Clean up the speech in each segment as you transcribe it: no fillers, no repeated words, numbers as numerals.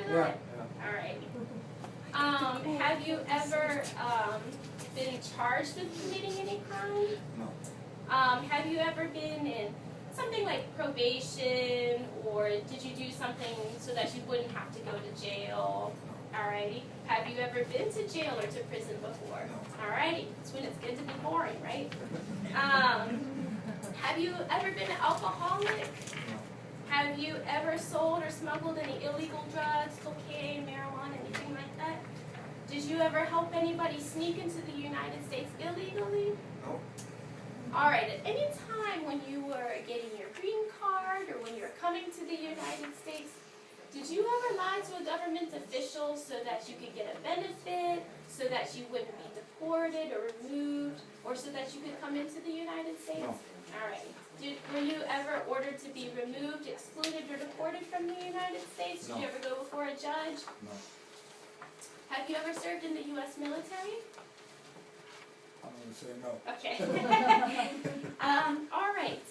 for Yeah. that? All right. Have you ever been charged with committing any crime? No. Have you ever been in something like probation, or did you do something so that you wouldn't have to go to jail? Alrighty. Have you ever been to jail or to prison before? No. Alrighty. That's when it's good to be boring, right? Have you ever been an alcoholic? No. Have you ever sold or smuggled any illegal drugs, cocaine, marijuana, anything like that? Did you ever help anybody sneak into the United States illegally? No. Alright, at any time when you were getting your green card or when you were coming to the United States, did you ever lie to a government official so that you could get a benefit, so that you wouldn't be deported or removed, or so that you could come into the United States? No. Alright. Were you ever ordered to be removed, excluded, or deported from the United States? Did No. you ever go before a judge? No. Have you ever served in the U.S. military? I'm going to say no. Okay. All right.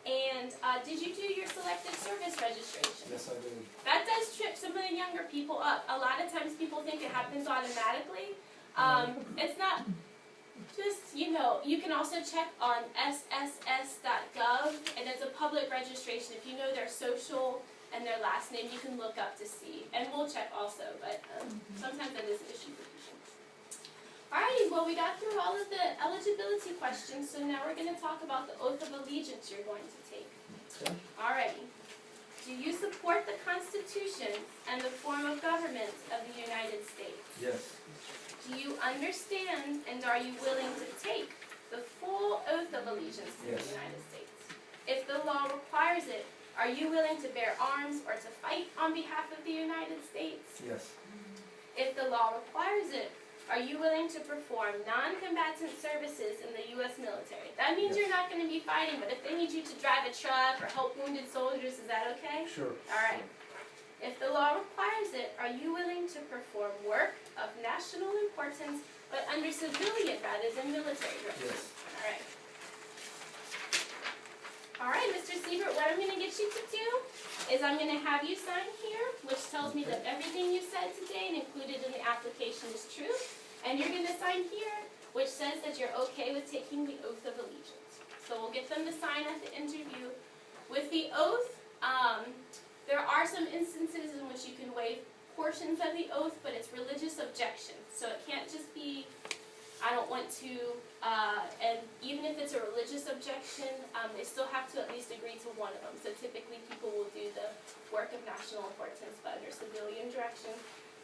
And did you do your selective service registration? Yes, I did. That does trip some of the younger people up. A lot of times people think it happens automatically. It's not. Just, you can also check on sss.gov, and it's a public registration. If you know their social and their last name, you can look up to see. And we'll check also, but sometimes that is an issue for people. Alrighty, well, we got through all of the eligibility questions, so now we're going to talk about the oath of allegiance you're going to take. Okay. Alrighty. Do you support the Constitution and the form of government of the United States? Yes. Do you understand and are you willing to take the full oath of allegiance to Yes. the United States? If the law requires it, are you willing to bear arms or to fight on behalf of the United States? Yes. If the law requires it, are you willing to perform non-combatant services in the U.S. military? That means Yes. you're not going to be fighting, but if they need you to drive a truck or help wounded soldiers, is that okay? Sure. All right. If the law requires it, are you willing to perform work of national importance, but under civilian rather than military dress? Yes. All right. All right, Mr. Siebert, what I'm going to get you to do is I'm going to have you sign here, which tells me that everything you said today and included in the application is true. And you're going to sign here, which says that you're okay with taking the oath of allegiance. So we'll get them to sign at the interview. With the oath, there are some instances in which you can waive portions of the oath, but it's religious objection. So it can't just be, I don't want to, and even if it's a religious objection, they still have to at least agree to one of them. So typically people will do the work of national importance, but under civilian direction.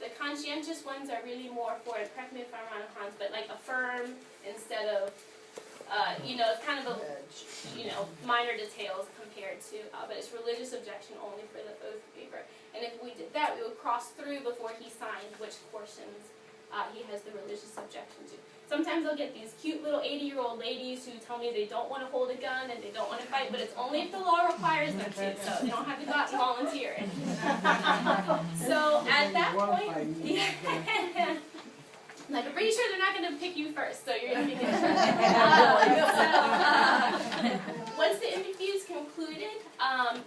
The conscientious ones are really more for, and correct me if I'm wrong, Hans, but like affirm instead of, it's kind of a, minor details compared to, but it's religious objection only for the oath waiver. And if we did that, we would cross through before he signed which portions he has the religious objection to. Sometimes I'll get these cute little 80-year-old ladies who tell me they don't want to hold a gun and they don't want to fight, but it's only if the law requires them to, so they don't have to go out and volunteer it. So at that point, like, I'm pretty sure they're not going to pick you first, so you're going to be good. Once the interview is concluded,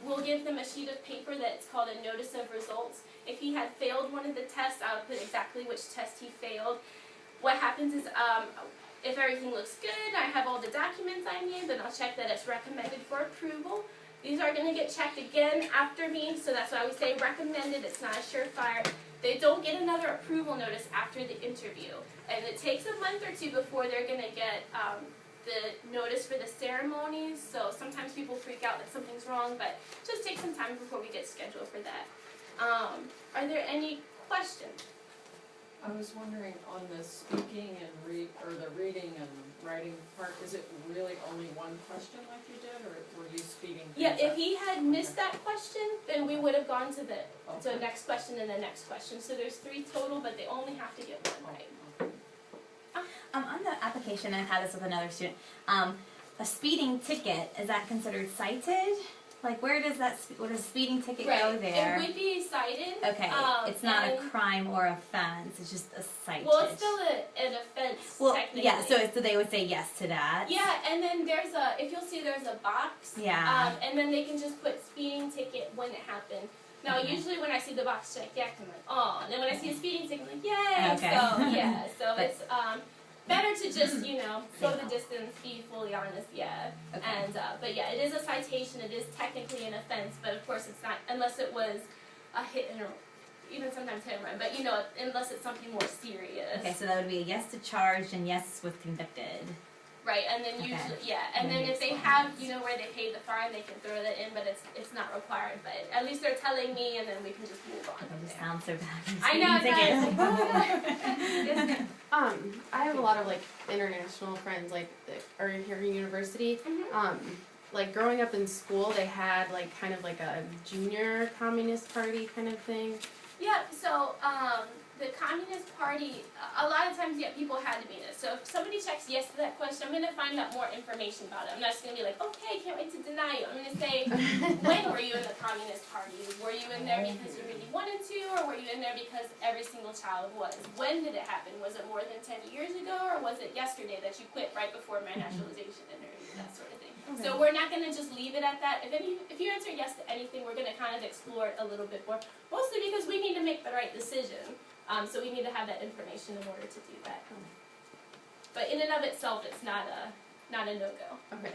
we'll give them a sheet of paper that's called a notice of results. If he had failed one of the tests, I would put exactly which test he failed. What happens is, if everything looks good, I have all the documents I need, then I'll check that it's recommended for approval. These are going to get checked again after me, so that's why we say recommended, it's not a surefire. They don't get another approval notice after the interview. And it takes a month or two before they're going to get the notice for the ceremonies. So sometimes people freak out that something's wrong, but just take some time before we get scheduled for that. Are there any questions? I was wondering on the speaking and the reading and writing part, is it really only one question like you did, or were you speeding things Yeah, if up? he had missed that question, then we would have gone to the next question and the next question. So there's 3 total, but they only have to get 1 right. On the application, I've had this with another student. A speeding ticket, is that considered cited? Like, where does that, where does a speeding ticket go there? It would be cited. Okay, it's not a crime or offense, it's just a cited. Well, it's still an offense, technically. Yeah, so they would say yes to that. Yeah, and then there's if you'll see there's a box. Yeah. And then they can just put speeding ticket when it happened. Now, Okay. usually when I see the box check, yeah, I'm like, oh, and then when I see a speeding ticket, I'm like, yay! Okay. So, yeah, so But- it's better to just, go the Yeah. distance, be fully honest, yeah. Okay. And, but yeah, it is a citation, it is technically an offense, but of course it's not, unless it was a hit and run, even sometimes hit and run, but unless it's something more serious. Okay, so that would be a yes to charged and yes with convicted. Right, and then Okay. usually, yeah, and And then then if they it's have, fines. where they paid the fine, they can throw that in, but it's not required, but at least they're telling me, and then we can just move on That from just there. sounds so bad. I know, Speeding it ticket. I have a lot of like international friends like that are here at university. Mhm. Like growing up in school, they had like kind of like a junior communist party kind of thing. Yeah, so the Communist Party, a lot of times, yeah, people had to be in it. So if somebody checks yes to that question, I'm going to find out more information about it. I'm not just going to be like, okay, can't wait to deny you. I'm going to say, when were you in the Communist Party? Were you in there because you really wanted to, or were you in there because every single child was? When did it happen? Was it more than 10 years ago, or was it yesterday that you quit right before my naturalization interview, that sort of thing. So we're not going to just leave it at that. If you answer yes to anything, we're going to kind of explore it a little bit more, mostly because we need to make the right decision. So we need to have that information in order to do that. But in and of itself, it's not a no-go. Okay.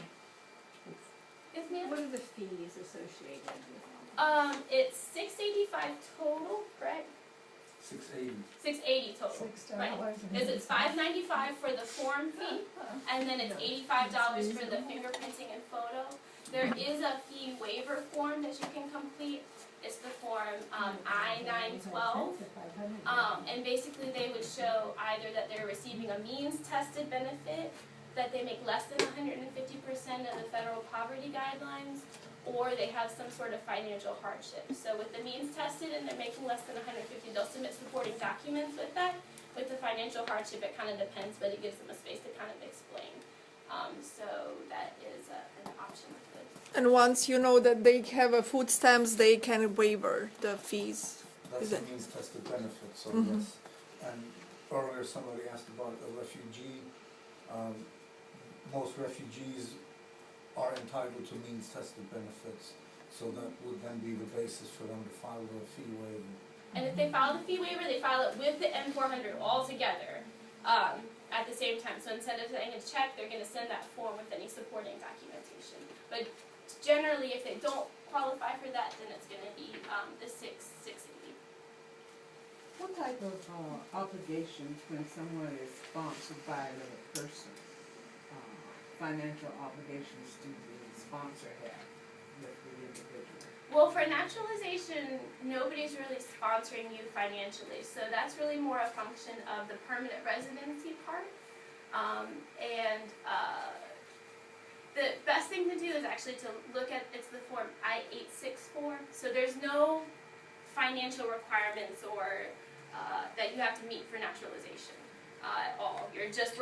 Yes, ma'am? What are the fees associated with them? It's $685 total, correct? 680. $680 total. Right. It's $595 for the form fee, and then it's $85 for the fingerprinting and photo. There is a fee waiver form that you can complete. It's the form I-912. And basically they would show either that they're receiving a means-tested benefit, that they make less than 150% of the federal poverty guidelines, or they have some sort of financial hardship. So with the means-tested and they're making less than 150, they'll submit supporting documents with that. With the financial hardship, it kind of depends, but it gives them a space to kind of explain. So that is an option with it. And once you know that they have a food stamps, they can waiver the fees. That's Is a it- means tested benefit, so Mhm. yes. And earlier somebody asked about a refugee. Most refugees are entitled to means tested benefits, so that would then be the basis for them to file the fee waiver. And if they file the fee waiver, they file it with the M400 all together at the same time. So instead of sending a check, they're going to send that form with any supporting documentation. But generally, if they don't qualify for that, then it's going to be the 680. What type of obligations when someone is sponsored by another person? Financial obligations do the sponsor have with the individual? Well, for naturalization, nobody's really sponsoring you financially, so that's really more a function of the permanent residency part. The best thing to do is actually to look at, it's the form I-864, so there's no financial requirements or that you have to meet for naturalization at all. You're just